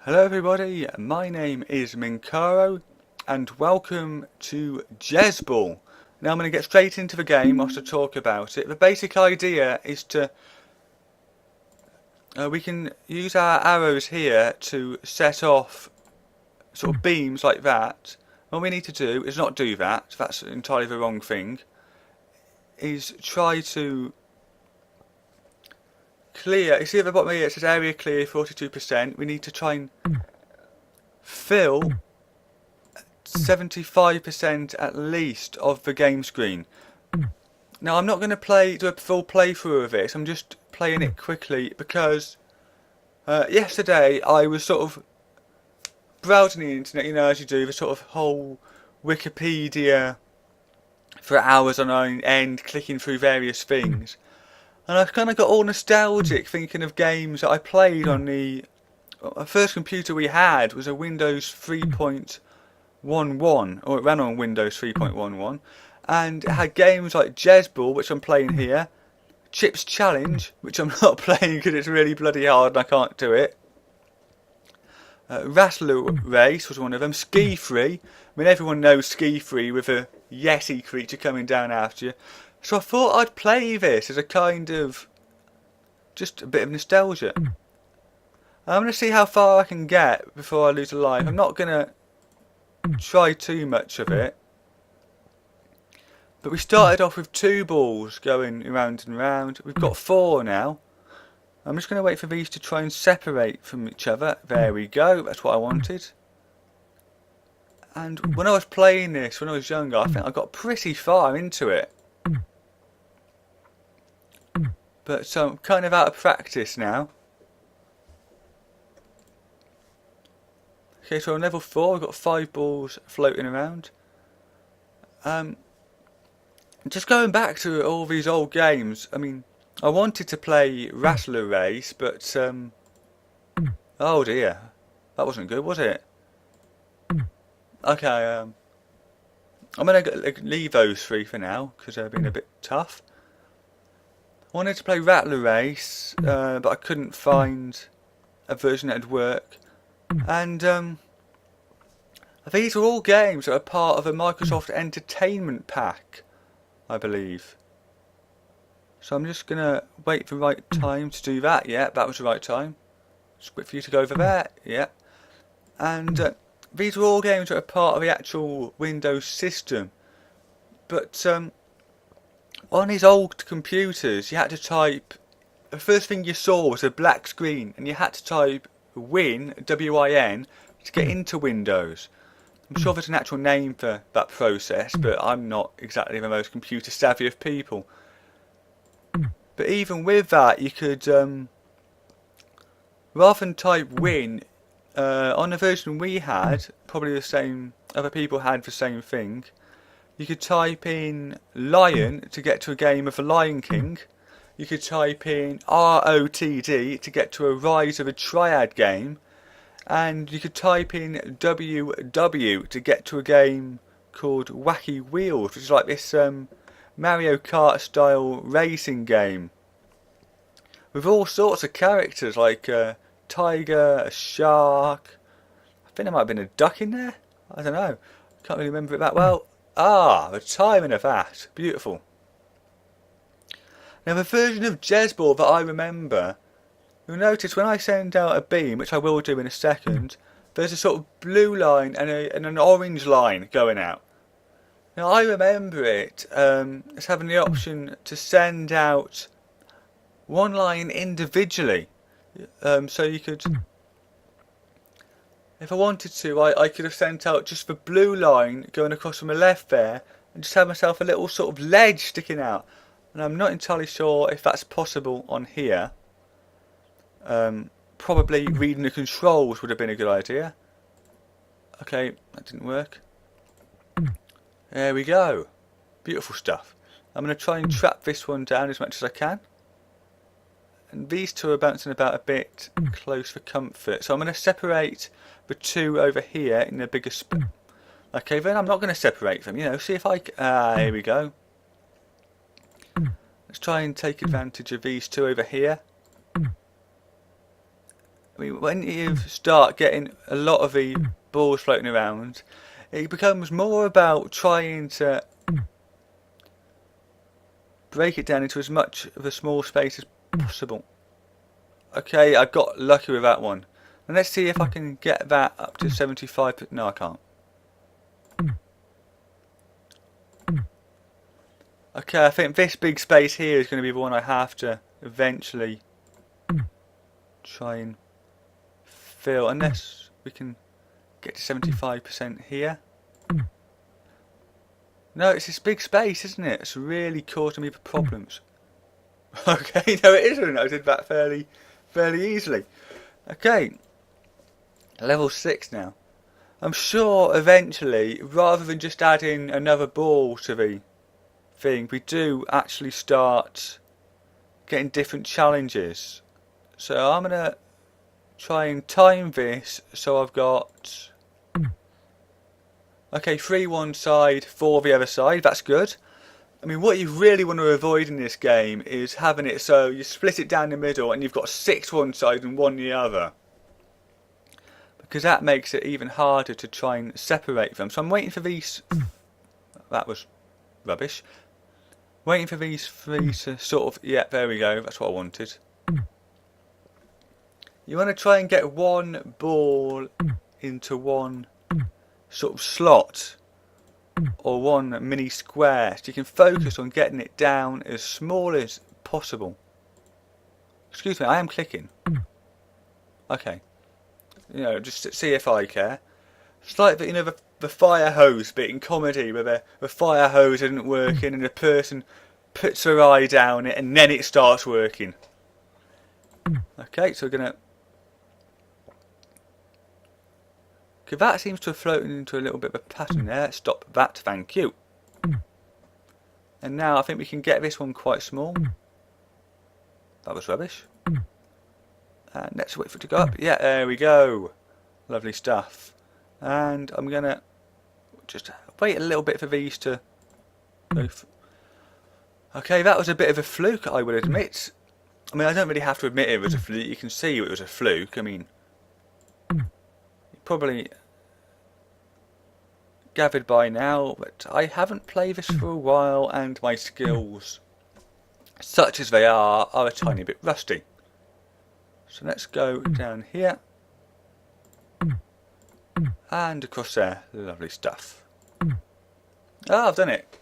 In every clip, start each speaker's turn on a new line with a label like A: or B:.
A: Hello everybody, my name is Minkaro and welcome to Jezzball. Now I'm going to get straight into the game whilst I talk about it. The basic idea is to we can use our arrows here to set off sort of beams like that. What we need to do is not do that, that's entirely the wrong thing, is try to clear. You see at the bottom here it says area clear 42%. We need to try and fill 75% at least of the game screen. Now I'm not going to do a full playthrough of this, I'm just playing it quickly because yesterday I was sort of browsing the internet, you know, as you do, the sort of whole Wikipedia for hours on end, clicking through various things. And I kind of got all nostalgic thinking of games that I played on the first computer we had was a Windows 3.11, or it ran on Windows 3.11, and it had games like Jezzball, which I'm playing here, Chips Challenge, which I'm not playing because it's really bloody hard and I can't do it. Rattler Race was one of them. Ski Free. I mean, everyone knows Ski Free with a Yeti creature coming down after you. So I thought I'd play this as a kind of just a bit of nostalgia. I'm going to see how far I can get before I lose a life. I'm not going to try too much of it. But we started off with 2 balls going round and round. We've got 4 now. I'm just going to wait for these to try and separate from each other. There we go. That's what I wanted. And when I was playing this, when I was younger, I think I got pretty far into it. But I'm kind of out of practice now. Okay, so on level 4, we've got 5 balls floating around. Just going back to all these old games, I mean, I wanted to play Rattler Race, but, oh dear, that wasn't good, was it? Okay, I'm going to leave those 3 for now, because they've been a bit tough. I wanted to play Rattler Race, but I couldn't find a version that would work. And these are all games that are part of a Microsoft Entertainment Pack, I believe. So I'm just going to wait for the right time to do that. Yeah, that was the right time. Just wait for you to go over there. Yeah. And these are all games that are part of the actual Windows system. But on these old computers, you had to type... The first thing you saw was a black screen, and you had to type Win, W-I-N, to get into Windows. I'm sure there's an actual name for that process, but I'm not exactly the most computer savvy of people. But even with that, you could, rather than type Win, on the version we had, probably the same, other people had the same thing, you could type in Lion to get to a game of the Lion King. You could type in ROTD to get to a Rise of a Triad game. And you could type in WW to get to a game called Wacky Wheels, which is like this Mario Kart style racing game. With all sorts of characters like a tiger, a shark. I think there might have been a duck in there. I don't know. Can't really remember it that well. Ah, the timing of that. Beautiful. Now the version of Jezzball that I remember, you'll notice when I send out a beam, which I will do in a second, there's a sort of blue line and an orange line going out. Now I remember it as having the option to send out one line individually. So you could, if I wanted to, I could have sent out just the blue line going across from the left there and just have myself a little sort of ledge sticking out. And I'm not entirely sure if that's possible on here. Probably reading the controls would have been a good idea. Okay, that didn't work. There we go. Beautiful stuff. I'm going to try and trap this one down as much as I can. And these 2 are bouncing about a bit close for comfort. So I'm going to separate the 2 over here in the bigger spot. Okay, then I'm not going to separate them. You know, see if I... here we go. Let's try and take advantage of these 2 over here. I mean, when you start getting a lot of the balls floating around, it becomes more about trying to break it down into as much of a small space as possible. Okay, I got lucky with that one. And let's see if I can get that up to 75. No, I can't. Okay, I think this big space here is going to be the one I have to eventually try and fill, unless we can get to 75% here. No, it's this big space, isn't it? It's really causing me problems. Okay, no it isn't. I did that fairly easily. Okay, level 6 now. I'm sure eventually, rather than just adding another ball to the thing, we do actually start getting different challenges. So I'm going to try and time this so I've got... Okay, 3 one side, 4 the other side, that's good. I mean, what you really want to avoid in this game is having it so you split it down the middle and you've got 6 one side and 1 the other. Because that makes it even harder to try and separate them. So I'm waiting for these... That was rubbish. Waiting for these 3 to sort of... Yeah, there we go, that's what I wanted. You want to try and get 1 ball into 1 sort of slot or 1 mini square, so you can focus on getting it down as small as possible. Excuse me, I am clicking. Okay, you know, just to see if I care. It's like the, you know, the fire hose bit in comedy where the fire hose isn't working and the person puts her eye down it and then it starts working. Okay, so we're gonna... Okay, that seems to have floated into a little bit of a pattern there. Stop that, thank you. And now I think we can get this one quite small. That was rubbish. And let's wait for it to go up. Yeah, there we go. Lovely stuff. And I'm going to just wait a little bit for these to go. Okay, that was a bit of a fluke, I would admit. I mean, I don't really have to admit it was a fluke. You can see it was a fluke. I mean... Probably gathered by now, but I haven't played this for a while and my skills, such as they are a tiny bit rusty. So let's go down here and across there. Lovely stuff. Ah, I've done it.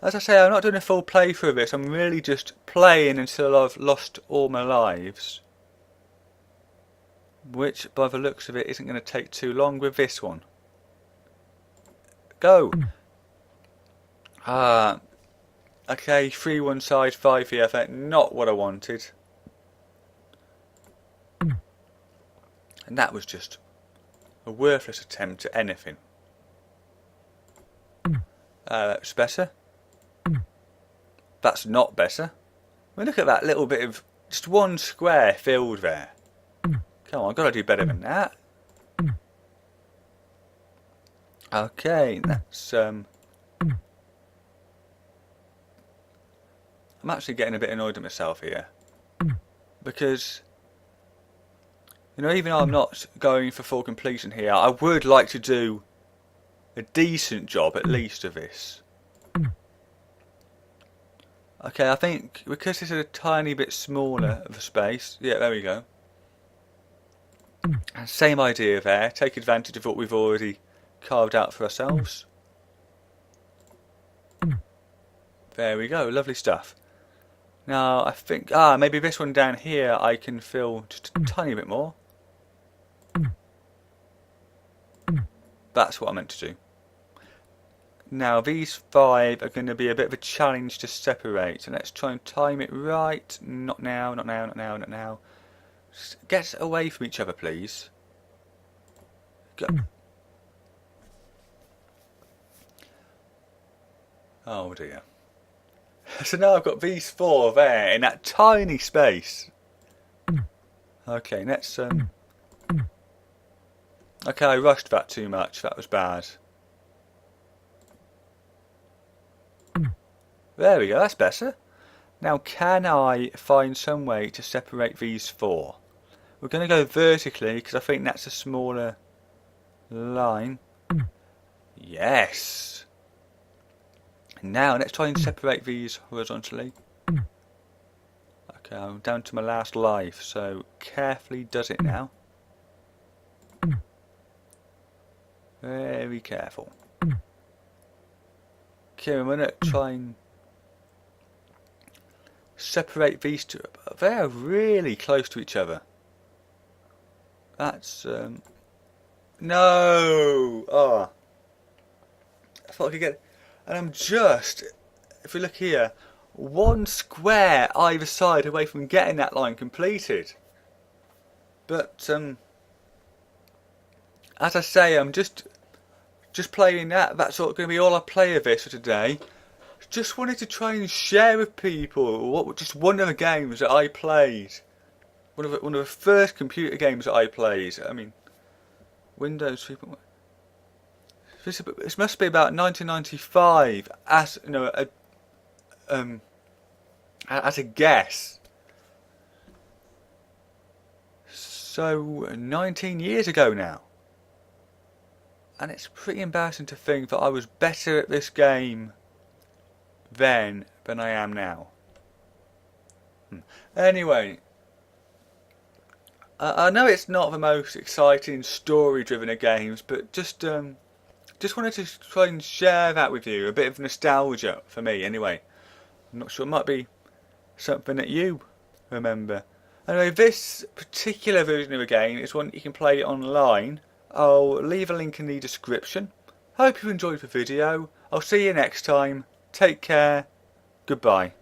A: As I say, I'm not doing a full playthrough of this, I'm really just playing until I've lost all my lives. Which, by the looks of it, isn't going to take too long with this one. Go! Okay, 3 one side, 5 the other. Not what I wanted. And that was just a worthless attempt at anything. That's better. That's not better. I mean, look at that little bit of... Just 1 square filled there. Come on, I've got to do better than that. Okay, that's... I'm actually getting a bit annoyed at myself here. Because, you know, even though I'm not going for full completion here, I would like to do a decent job at least of this. Okay, I think because this is a tiny bit smaller of a space... Yeah, there we go. Same idea there, take advantage of what we've already carved out for ourselves. There we go, lovely stuff. Now I think, maybe this one down here I can fill just a tiny bit more. That's what I meant to do. Now these 5 are going to be a bit of a challenge to separate, so let's try and time it right. Not now, not now, not now, not now. Get away from each other, please. Go. Oh dear. So now I've got these 4 there in that tiny space. Okay, let's... Okay, I rushed that too much. That was bad. There we go, that's better. Now, can I find some way to separate these four? We're going to go vertically because I think that's a smaller line. Yes. Now let's try and separate these horizontally. Okay, I'm down to my last life, so carefully does it now. Very careful. Okay, I'm going to try and separate these two. They are really close to each other. That's no. Oh, I thought I could get. And I'm just, if we look here, one square either side away from getting that line completed. But as I say, I'm just playing that. That's going to be all I play of this for today. Just wanted to try and share with people just one of the games that I played. One of the first computer games that I played. I mean, Windows 3.1. This must be about 1995, as you know, as a guess. So 19 years ago now, and it's pretty embarrassing to think that I was better at this game then than I am now. Anyway, I know it's not the most exciting story-driven of games, but just wanted to try and share that with you. A bit of nostalgia for me, anyway. I'm not sure, it might be something that you remember. Anyway, this particular version of the game is one you can play online. I'll leave a link in the description. Hope you enjoyed the video. I'll see you next time. Take care. Goodbye.